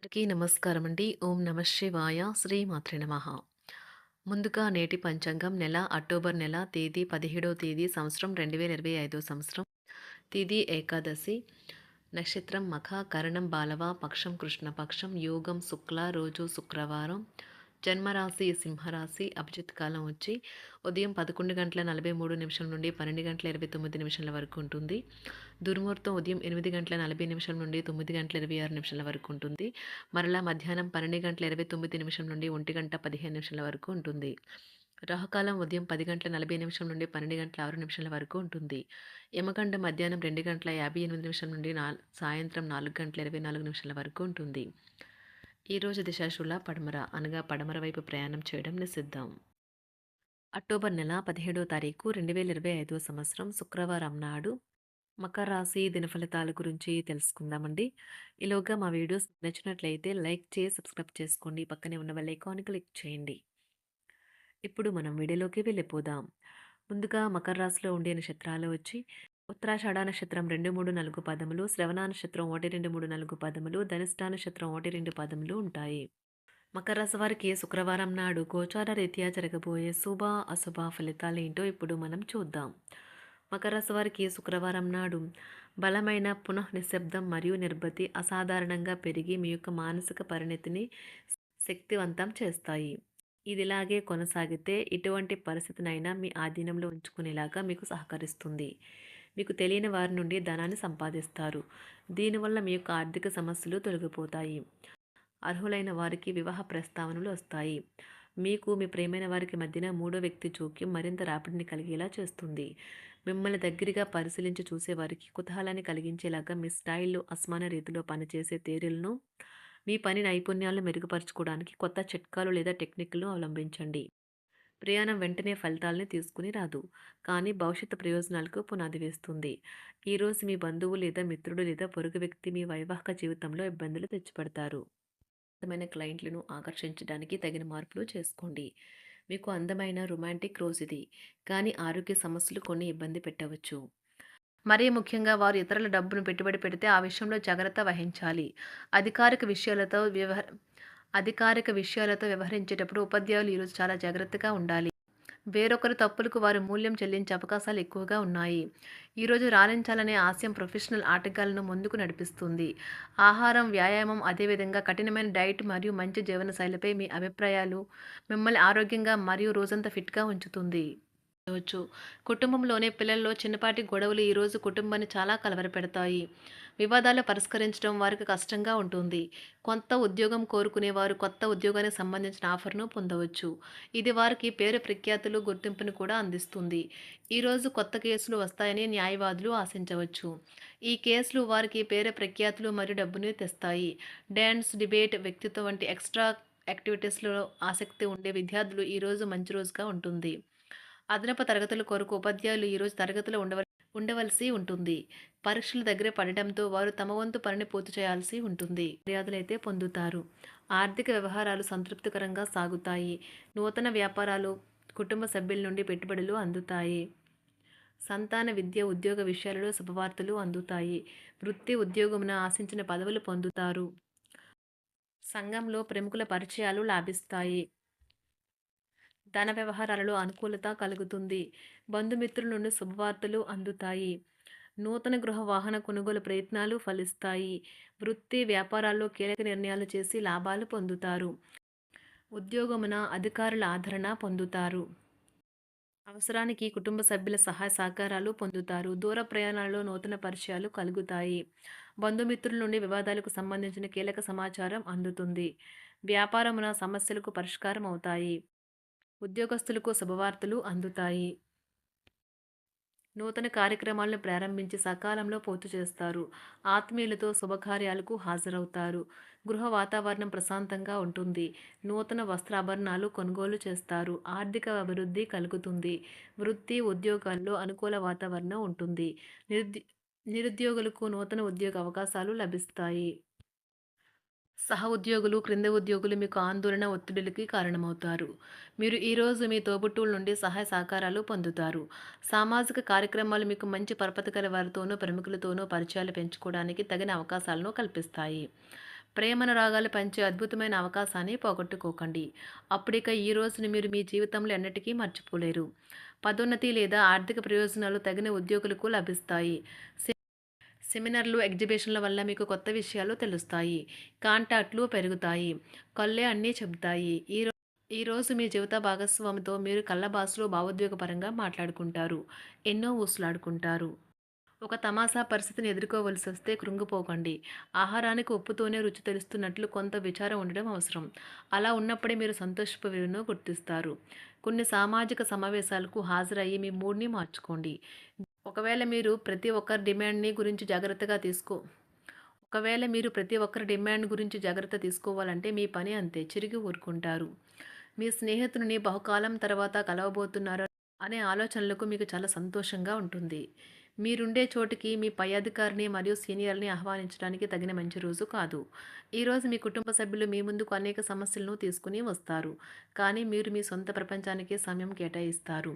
అందరికీ నమస్కారం అండి. ఓం నమ శివాయ. శ్రీమాత్రే నమః. ముందుగా నేటి పంచాంగం నెల అక్టోబర్ నెల తేదీ 17వ తేదీ సంవత్సరం 2025 సంవత్సరం. తిథి ఏకాదశి. నక్షత్రం మఖ, కరణం బాలవ, పక్షం కృష్ణపక్షం, యోగం శుక్ల, రోజు శుక్రవారం. జన్మరాశి సింహరాశి. అభిజిత్ కాలం వచ్చి ఉదయం 11:43 నుండి 12:29 వరకు ఉంటుంది. దుర్ముహూర్తం ఉదయం 8:40 నుండి 9:26 వరకు ఉంటుంది. మరలా మధ్యాహ్నం 12:29 నుండి 1:15 వరకు ఉంటుంది. రాహుకాలం ఉదయం 10:40 నుండి 12:06 వరకు ఉంటుంది. యమగండం మధ్యాహ్నం 2:58 నుండి సాయంత్రం 4:24 వరకు ఉంటుంది. ఈరోజు దిశాశూల పడమర అనగా పడమర వైపు ప్రయాణం చేయడం నిషిద్ధం. అక్టోబర్ నెల 17వ తారీఖు 2025 సంవత్సరం శుక్రవారం నాడు మకర రాశి దినఫలితాల గురించి తెలుసుకుందామండి. ఈలోగా మా వీడియోస్ నచ్చినట్లయితే లైక్ చేసి సబ్స్క్రైబ్ చేసుకోండి. పక్కనే ఉన్న బెల్ ఐకాన్ క్లిక్ చేయండి. ఇప్పుడు మనం వీడియోలోకి వెళ్ళిపోదాం. ముందుగా మకర రాశిలో ఉండే నక్షత్రాలు వచ్చి ఉత్తరాషాఢ నక్షత్రం 2, 3, 4 పదములు, శ్రవణ నక్షత్రం 1, 2, 3, 4 పదములు, ధనిష్ఠ నక్షత్రం 1, 2 పదములు ఉంటాయి. మకర రాశి వారికి శుక్రవారం నాడు గోచార రీత్యా జరగబోయే శుభ అశుభ ఫలితాలు ఏంటో ఇప్పుడు మనం చూద్దాం. మకర రాశి వారికి శుక్రవారం నాడు బలమైన పునః నిశ్శబ్దం మరియు నిర్భతి అసాధారణంగా పెరిగి మీ యొక్క మానసిక పరిణతిని శక్తివంతం చేస్తాయి. ఇదిలాగే కొనసాగితే ఎటువంటి పరిస్థితినైనా మీ ఆధీనంలో ఉంచుకునేలాగా మీకు సహకరిస్తుంది. మీకు తెలియని వారి నుండి ధనాన్ని సంపాదిస్తారు. దీనివల్ల మీ యొక్క ఆర్థిక సమస్యలు తొలగిపోతాయి. అర్హులైన వారికి వివాహ ప్రస్తావనలు వస్తాయి. మీకు మీ ప్రియమైన వారికి మధ్యన మూడో వ్యక్తి జోక్యం మరింత రాపిడిని కలిగేలా చేస్తుంది. మిమ్మల్ని దగ్గరగా పరిశీలించి చూసేవారికి కుతూహలాన్ని కలిగించేలాగా మీ స్టైల్లో అసమాన రీతిలో పనిచేసే తీరులను, మీ పని నైపుణ్యాలను మెరుగుపరచుకోవడానికి కొత్త చిట్కాలు లేదా టెక్నిక్లను అవలంబించండి. ప్రయాణం వెంటనే ఫలితాలని తీసుకుని రాదు, కానీ భవిష్యత్తు ప్రయోజనాలకు పునాది వేస్తుంది. ఈరోజు మీ బంధువు లేదా మిత్రుడు లేదా పొరుగు వ్యక్తి మీ వైవాహిక జీవితంలో ఇబ్బందులు తెచ్చిపెడతారు. అందమైన క్లయింట్లను ఆకర్షించడానికి తగిన మార్పులు చేసుకోండి. మీకు అందమైన రొమాంటిక్ రోజు ఇది, కానీ ఆరోగ్య సమస్యలు కొన్ని ఇబ్బంది పెట్టవచ్చు. మరీ ముఖ్యంగా వారు ఇతరుల డబ్బును పెట్టుబడి పెడితే ఆ విషయంలో జాగ్రత్త వహించాలి. అధికారిక విషయాలతో అధికారిక విషయాలతో వ్యవహరించేటప్పుడు ఉపాధ్యాయులు ఈరోజు చాలా జాగ్రత్తగా ఉండాలి. వేరొకరి తప్పులకు వారు మూల్యం చెల్లించే అవకాశాలు ఎక్కువగా ఉన్నాయి. ఈరోజు రాణించాలనే ఆశయం ప్రొఫెషనల్ ఆటగాళ్లను ముందుకు నడిపిస్తుంది. ఆహారం, వ్యాయామం, అదేవిధంగా కఠినమైన డైట్ మరియు మంచి జీవనశైలిపై మీ అభిప్రాయాలు మిమ్మల్ని ఆరోగ్యంగా మరియు రోజంతా ఫిట్గా ఉంచుతుంది. వచ్చు. కుటుంబంలోనే పిల్లల్లో చిన్నపాటి గొడవలు ఈరోజు కుటుంబాన్ని చాలా కలవరపెడతాయి. వివాదాలు పరిష్కరించడం వారికి కష్టంగా ఉంటుంది. కొత్త ఉద్యోగం కోరుకునేవారు కొత్త ఉద్యోగానికి సంబంధించిన ఆఫర్ను పొందవచ్చు. ఇది వారికి పేరు ప్రఖ్యాతులు గుర్తింపును కూడా అందిస్తుంది. ఈరోజు కొత్త కేసులు వస్తాయని న్యాయవాదులు ఆశించవచ్చు. ఈ కేసులు వారికి పేరు ప్రఖ్యాతులు మరియు డబ్బుని తెస్తాయి. డ్యాన్స్, డిబేట్, వ్యక్తిత్వం వంటి ఎక్స్ట్రా యాక్టివిటీస్లో ఆసక్తి ఉండే విద్యార్థులు ఈరోజు మంచి రోజుగా ఉంటుంది. అదనపు తరగతుల కొరకు ఉపాధ్యాయులు ఈరోజు తరగతిలో ఉండవలసి ఉంటుంది. పరీక్షలు దగ్గర పడడంతో వారు తమ వంతు పనిని పూర్తి చేయాల్సి ఉంటుంది. మర్యాదలైతే పొందుతారు. ఆర్థిక వ్యవహారాలు సంతృప్తికరంగా సాగుతాయి. నూతన వ్యాపారాలు, కుటుంబ సభ్యుల నుండి పెట్టుబడులు అందుతాయి. సంతాన విద్య, ఉద్యోగ విషయాలలో శుభవార్తలు అందుతాయి. వృత్తి ఉద్యోగమున ఆశించిన పదవులు పొందుతారు. సంఘంలో ప్రముఖుల పరిచయాలు లాభిస్తాయి. ధన వ్యవహారాలలో అనుకూలత కలుగుతుంది. బంధుమిత్రుల నుండి శుభవార్తలు అందుతాయి. నూతన గృహ వాహన కొనుగోలు ప్రయత్నాలు ఫలిస్తాయి. వృత్తి వ్యాపారాల్లో కీలక నిర్ణయాలు చేసి లాభాలు పొందుతారు. ఉద్యోగమున అధికారుల ఆదరణ పొందుతారు. అవసరానికి కుటుంబ సభ్యుల సహాయ సహకారాలు పొందుతారు. దూర ప్రయాణాలలో నూతన పరిచయాలు కలుగుతాయి. బంధుమిత్రుల నుండి వివాదాలకు సంబంధించిన కీలక సమాచారం అందుతుంది. వ్యాపారమున సమస్యలకు పరిష్కారం అవుతాయి. ఉద్యోగస్తులకు శుభవార్తలు అందుతాయి. నూతన కార్యక్రమాలను ప్రారంభించి సకాలంలో పూర్తి చేస్తారు. ఆత్మీయులతో శుభకార్యాలకు హాజరవుతారు. గృహ వాతావరణం ప్రశాంతంగా ఉంటుంది. నూతన వస్త్రాభరణాలు కొనుగోలు చేస్తారు. ఆర్థిక అభివృద్ధి కలుగుతుంది. వృత్తి ఉద్యోగాల్లో అనుకూల వాతావరణం ఉంటుంది. నిరుద్యోగులకు నూతన ఉద్యోగ అవకాశాలు లభిస్తాయి. సహ ఉద్యోగులు, క్రింద ఉద్యోగులు మీకు ఆందోళన, ఒత్తిడులకి కారణమవుతారు. మీరు ఈరోజు మీ తోబుట్టువుల నుండి సహాయ సహకారాలు పొందుతారు. సామాజిక కార్యక్రమాలు మీకు మంచి పరపతి గల వారితోనూ, ప్రముఖులతోనూ పరిచయాలు పెంచుకోవడానికి తగిన అవకాశాలను కల్పిస్తాయి. ప్రేమనురాగాలు పంచే అద్భుతమైన అవకాశాన్ని పోగొట్టుకోకండి. అప్పుడిక ఈ రోజుని మీరు మీ జీవితంలో ఎన్నటికీ మర్చిపోలేరు. పదోన్నతి లేదా ఆర్థిక ప్రయోజనాలు తగిన ఉద్యోగులకు లభిస్తాయి. సెమినార్లు, ఎగ్జిబిషన్ల వల్ల మీకు కొత్త విషయాలు తెలుస్తాయి. కాంటాక్ట్లు పెరుగుతాయి. కళ్ళే అన్నీ చెబుతాయి. ఈరోజు మీ జీవిత భాగస్వామితో మీరు కళ్ళ భావోద్వేగపరంగా మాట్లాడుకుంటారు. ఎన్నో ఊసులాడుకుంటారు. ఒక తమాషా పరిస్థితిని ఎదుర్కోవలసొస్తే కృంగిపోకండి. ఆహారానికి ఉప్పుతోనే రుచి తెలుస్తున్నట్లు కొంత విచారం ఉండడం అవసరం. అలా ఉన్నప్పుడే మీరు సంతోషపు విలువను గుర్తిస్తారు. కొన్ని సామాజిక సమావేశాలకు హాజరయ్యి మీ మూడ్‌ని మార్చుకోండి. ఒకవేళ మీరు ప్రతి ఒక్కరి డిమాండ్‌ని గురించి జాగ్రత్తగా తీసుకో ఒకవేళ మీరు ప్రతి ఒక్కరి డిమాండ్ గురించి జాగ్రత్త తీసుకోవాలంటే మీ పని అంతే. చిరిగి ఊరుకుంటారు. మీ స్నేహితుడిని బహుకాలం తర్వాత కలవబోతున్నారు అనే ఆలోచనలకు మీకు చాలా సంతోషంగా ఉంటుంది. మీరుండే చోటికి మీ పై అధికారిని మరియు సీనియర్‌ని ఆహ్వానించడానికి తగిన మంచి రోజు కాదు. ఈరోజు మీ కుటుంబ సభ్యులు మీ ముందుకు అనేక సమస్యలను తీసుకుని వస్తారు. కానీ మీరు మీ సొంత ప్రపంచానికే సమయం కేటాయిస్తారు.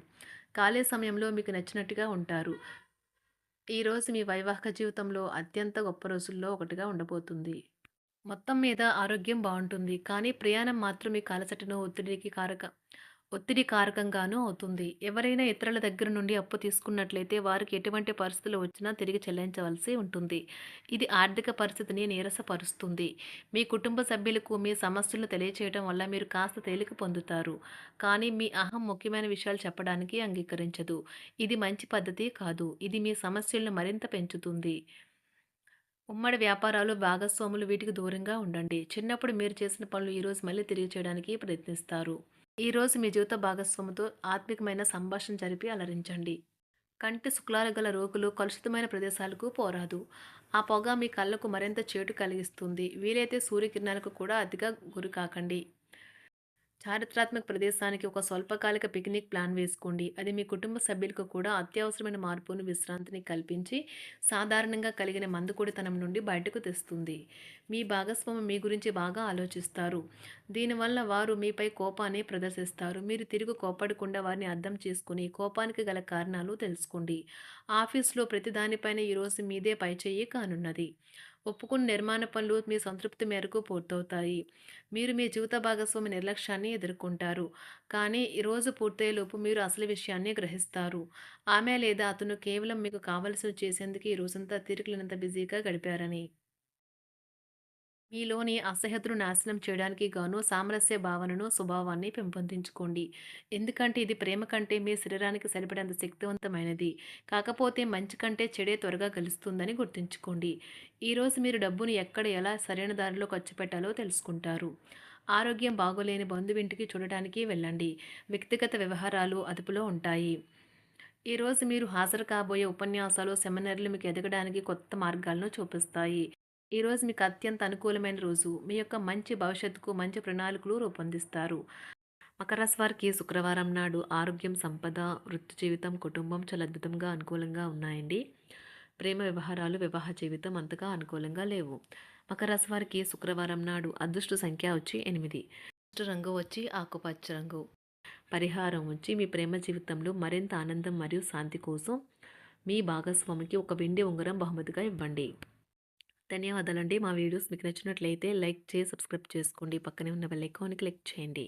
ఖాళీ సమయంలో మీకు నచ్చినట్టుగా ఉంటారు. ఈరోజు మీ వైవాహిక జీవితంలో అత్యంత గొప్ప రోజుల్లో ఒకటిగా ఉండబోతుంది. మొత్తం మీద ఆరోగ్యం బావుంటుంది. కానీ ప్రయాణం మాత్రం మీకు అలసటను, ఒత్తిడి కారకంగానూ అవుతుంది. ఎవరైనా ఇతరుల దగ్గర నుండి అప్పు తీసుకున్నట్లయితే వారికి ఎటువంటి పరిస్థితులు వచ్చినా తిరిగి చెల్లించవలసి ఉంటుంది. ఇది ఆర్థిక పరిస్థితిని నీరసపరుస్తుంది. మీ కుటుంబ సభ్యులకు మీ సమస్యలను తెలియచేయడం వల్ల మీరు కాస్త తేలిక పొందుతారు. కానీ మీ అహం ముఖ్యమైన విషయాలు చెప్పడానికి అంగీకరించదు. ఇది మంచి పద్ధతి కాదు. ఇది మీ సమస్యలను మరింత పెంచుతుంది. ఉమ్మడి వ్యాపారాలు, భాగస్వాములు వీటికి దూరంగా ఉండండి. చిన్నప్పుడు మీరు చేసిన పనులు ఈరోజు మళ్ళీ తిరిగి చేయడానికి ప్రయత్నిస్తారు. ఈరోజు మీ జీవిత భాగస్వామితో ఆత్మికమైన సంభాషణ జరిపి అలరించండి. కంటి శుక్లాలు గల రోగులు కలుషితమైన ప్రదేశాలకు పోరాదు. ఆ పొగ మీ కళ్ళకు మరింత చేటు కలిగిస్తుంది. వీలైతే సూర్యకిరణాలకు కూడా అతిగా గురికాకండి. చారిత్రాత్మక ప్రదేశానికి ఒక స్వల్పకాలిక పిక్నిక్ ప్లాన్ వేసుకోండి. అది మీ కుటుంబ సభ్యులకు కూడా అత్యవసరమైన మార్పును, విశ్రాంతిని కల్పించి సాధారణంగా కలిగిన మందుకొడితనం నుండి బయటకు తెస్తుంది. మీ భాగస్వామి మీ గురించి బాగా ఆలోచిస్తారు. దీనివల్ల వారు మీపై కోపాన్ని ప్రదర్శిస్తారు. మీరు తిరిగి కోపడకుండా వారిని అర్థం చేసుకుని కోపానికి గల కారణాలు తెలుసుకోండి. ఆఫీస్లో ప్రతి దానిపైన ఈరోజు మీదే పైచేయి కానున్నది. ఒప్పుకున్న నిర్మాణ పనులు మీ సంతృప్తి మేరకు పూర్తవుతాయి. మీరు మీ జీవిత భాగస్వామి నిర్లక్ష్యాన్ని ఎదుర్కొంటారు. కానీ ఈ రోజు పూర్తయ్యేలోపు మీరు అసలు విషయాన్ని గ్రహిస్తారు. ఆమె లేదా అతను కేవలం మీకు కావలసినవి చేసేందుకు ఈ రోజంతా తీరికలేనంత బిజీగా గడిపారని. మీలోని అసహ్యతను నాశనం చేయడానికి గాను సామరస్య భావనను, స్వభావాన్ని పెంపొందించుకోండి. ఎందుకంటే ఇది ప్రేమ కంటే మీ శరీరానికి సరిపడేంత శక్తివంతమైనది. కాకపోతే మంచి కంటే చెడే త్వరగా గెలుస్తుందని గుర్తుంచుకోండి. ఈరోజు మీరు డబ్బును ఎక్కడ, ఎలా సరైన దారిలో ఖర్చు పెట్టాలో తెలుసుకుంటారు. ఆరోగ్యం బాగోలేని బంధువింటికి చూడటానికి వెళ్ళండి. వ్యక్తిగత వ్యవహారాలు అదుపులో ఉంటాయి. ఈరోజు మీరు హాజరు కాబోయే ఉపన్యాసాలు, సెమినార్లు మీకు ఎదగడానికి కొత్త మార్గాలను చూపిస్తాయి. ఈరోజు మీకు అత్యంత అనుకూలమైన రోజు. మీ యొక్క మంచి భవిష్యత్తుకు మంచి ప్రణాళికలు రూపొందిస్తారు. మకర రాశి వారికి శుక్రవారం నాడు ఆరోగ్యం, సంపద, వృత్తి జీవితం, కుటుంబం చాలా అద్భుతంగా అనుకూలంగా ఉన్నాయండి. ప్రేమ వ్యవహారాలు, వివాహ జీవితం అంతగా అనుకూలంగా లేవు. మకర రాశి వారికి శుక్రవారం నాడు అదృష్ట సంఖ్య వచ్చి 8. అదృష్ట రంగు వచ్చి ఆకుపచ్చ రంగు. పరిహారం వచ్చి మీ ప్రేమ జీవితంలో మరింత ఆనందం మరియు శాంతి కోసం మీ భాగస్వామికి ఒక వెండి ఉంగరం బహుమతిగా ఇవ్వండి. ధన్యవాదాలండి. మా వీడియోస్ మీకు నచ్చినట్లయితే లైక్ చేసి సబ్స్క్రైబ్ చేసుకోండి. పక్కనే ఉన్న బెల్ ఐకాన్ని క్లిక్ చేయండి.